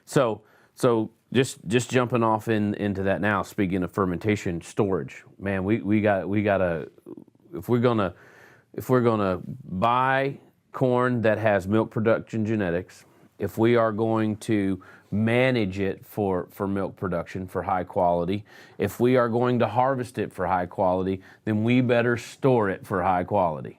So just jumping off into that now. Speaking of fermentation storage, man, we gotta if we're gonna buy corn that has milk production genetics, if we are going to manage it for milk production for high quality, if we are going to harvest it for high quality, then we better store it for high quality.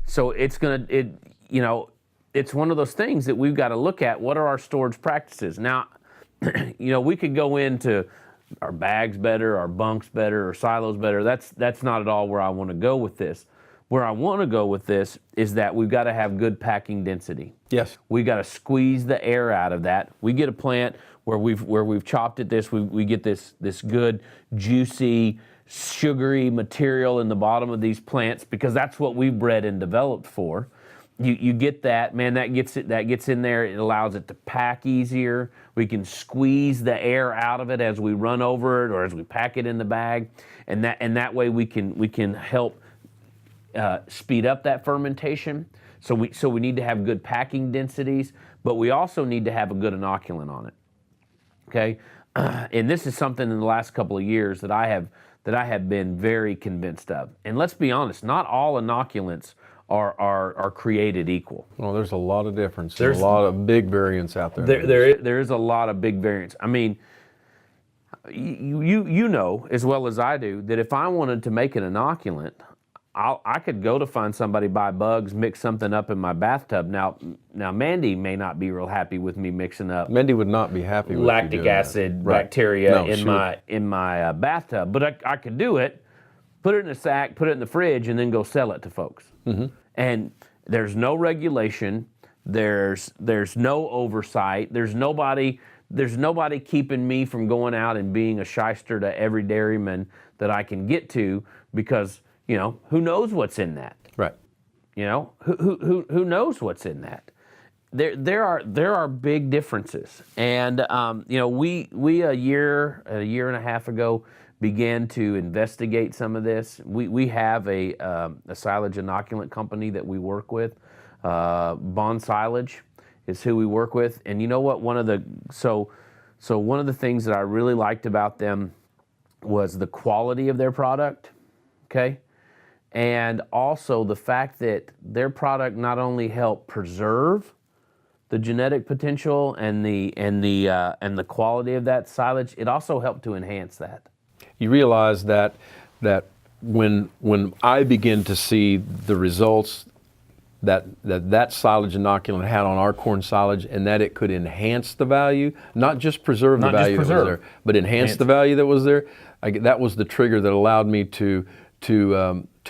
So it's one of those things that we've got to look at. What are our storage practices? Now, we could go into our bags better, our bunks better, or silos better. That's not at all where I want to go with this. Where I want to go with this is that we've got to have good packing density. Yes. We got to squeeze the air out of that. We get a plant where we've chopped it we get this good, juicy, sugary material in the bottom of these plants, because that's what we've bred and developed for. You get that, man, that gets in there. It allows it to pack easier. We can squeeze the air out of it as we run over it or as we pack it in the bag, and that way we can help speed up that fermentation. So we need to have good packing densities, but we also need to have a good inoculant on it. Okay, and this is something in the last couple of years that I have been very convinced of. And let's be honest, not all inoculants are created equal. Well, there's a lot of difference. There's a lot of big variance out there. There is a lot of big variance. I mean, you know as well as I do that if I wanted to make an inoculant, I could go to find somebody, buy bugs, mix something up in my bathtub. Now Mandy may not be real happy with me mixing up. Mandy would not be happy with lactic acid bacteria in my bathtub, but I could do it, put it in a sack, put it in the fridge, and then go sell it to folks. Mm-hmm. And there's no regulation, there's no oversight, there's nobody keeping me from going out and being a shyster to every dairyman that I can get to, because who knows what's in that? Right. Who knows what's in that? There are big differences, and we a year and a half ago began to investigate some of this. We have a silage inoculant company that we work with. Bond Silage is who we work with, and you know what? One of the things that I really liked about them was the quality of their product. Okay. And also the fact that their product not only helped preserve the genetic potential and the quality of that silage, it also helped to enhance that. You realize that when I begin to see the results that silage inoculant had on our corn silage, and that it could enhance the value, not just preserve the value that was there, but enhance the value that was there, that was the trigger that allowed me to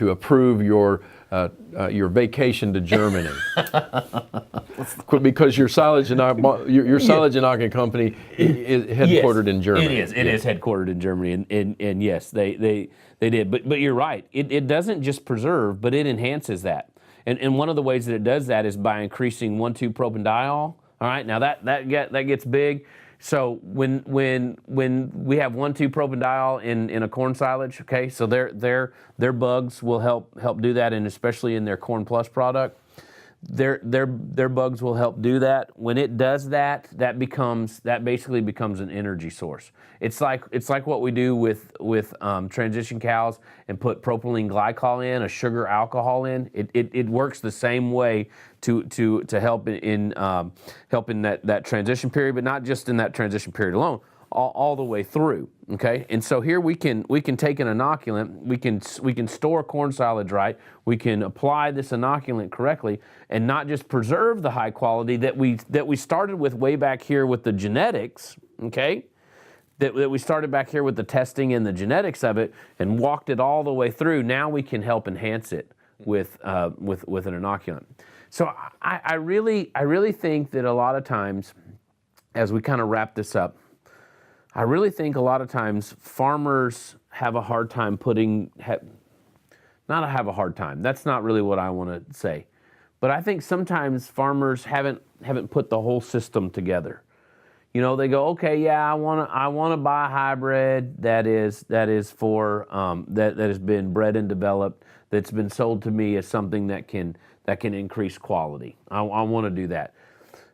approve your vacation to Germany, because your silage inoculant company is headquartered in Germany. It is headquartered in Germany, and yes, they did. But you're right. It doesn't just preserve, but it enhances that. And one of the ways that it does that is by increasing 1,2-propanediol. All right, now that gets big. So when we have 1,2-propanediol in a corn silage, okay, so their bugs will help do that, and especially in their Corn Plus product, their bugs will help do that. When it does that, that basically becomes an energy source. It's like what we do with transition cows and put propylene glycol in, a sugar alcohol in. It works the same way to help in that transition period, but not just in that transition period alone, all the way through. Okay, and so here we can take an inoculant, we can store corn silage right, we can apply this inoculant correctly, and not just preserve the high quality that we started with way back here with the genetics. Okay. That we started back here with the testing and the genetics of it, and walked it all the way through. Now we can help enhance it with an inoculant. So I really think that a lot of times, as we kind of wrap this up, I really think a lot of times farmers have a hard time not have a hard time. That's not really what I want to say, but I think sometimes farmers haven't put the whole system together. You know, they go, okay, yeah, I want to buy a hybrid that is for that has been bred and developed, that's been sold to me as something that can increase quality. I want to do that.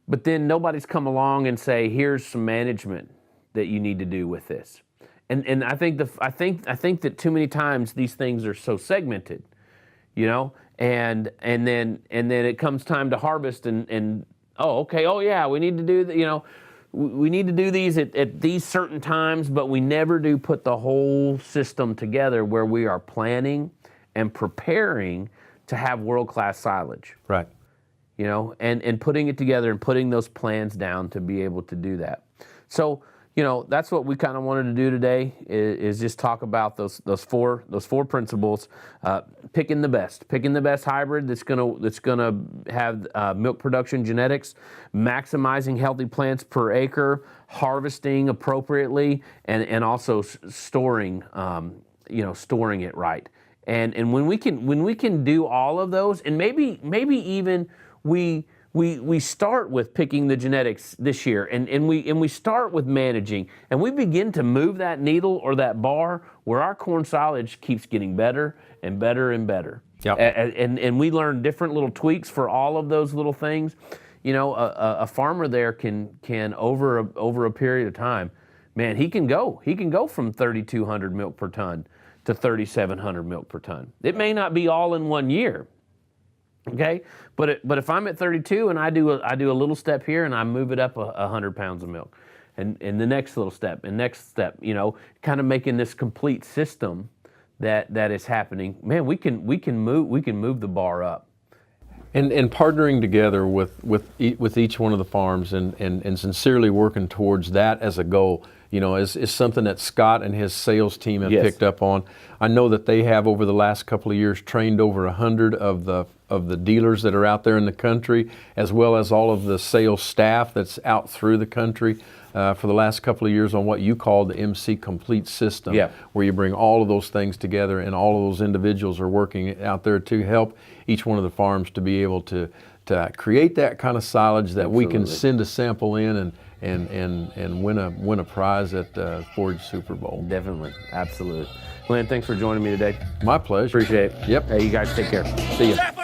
But then nobody's come along and say, here's some management that you need to do with this. And I think that too many times these things are so segmented, you know, and then it comes time to harvest and oh, okay, oh yeah, we need to do the, you know, we need to do these at these certain times, but we never do put the whole system together where we are planning and preparing to have world-class silage. Right. You know, and putting it together and putting those plans down to be able to do that. So, you know, that's what we kind of wanted to do today is just talk about those four principles. Picking the best hybrid that's gonna have milk production genetics, maximizing healthy plants per acre, harvesting appropriately, and also storing storing it right. And when we can do all of those, and maybe even we start with picking the genetics this year, and we start with managing, and we begin to move that needle or that bar where our corn silage keeps getting better and better and better. Yep. And we learn different little tweaks for all of those little things. You know, a farmer there can over a period of time, man, he can go from 3,200 milk per ton to 3,700 milk per ton. It may not be all in one year. Okay, but if I'm at 32 and I do a little step here and I move it up 100 pounds of milk, and the next little step and next step, you know, kind of making this complete system that is happening. Man, we can move the bar up. And partnering together with each one of the farms and sincerely working towards that as a goal, you know, is something that Scott and his sales team have picked up on. I know that they have over the last couple of years trained over 100 of the dealers that are out there in the country, as well as all of the sales staff that's out through the country for the last couple of years on what you call the MC Complete system, where you bring all of those things together, and all of those individuals are working out there to help each one of the farms to be able to create that kind of silage that we can send a sample in and win a prize at Forage Superbowl. Definitely, absolutely. Lyn, thanks for joining me today. My pleasure. Appreciate it. Yep. Hey, you guys take care. See ya.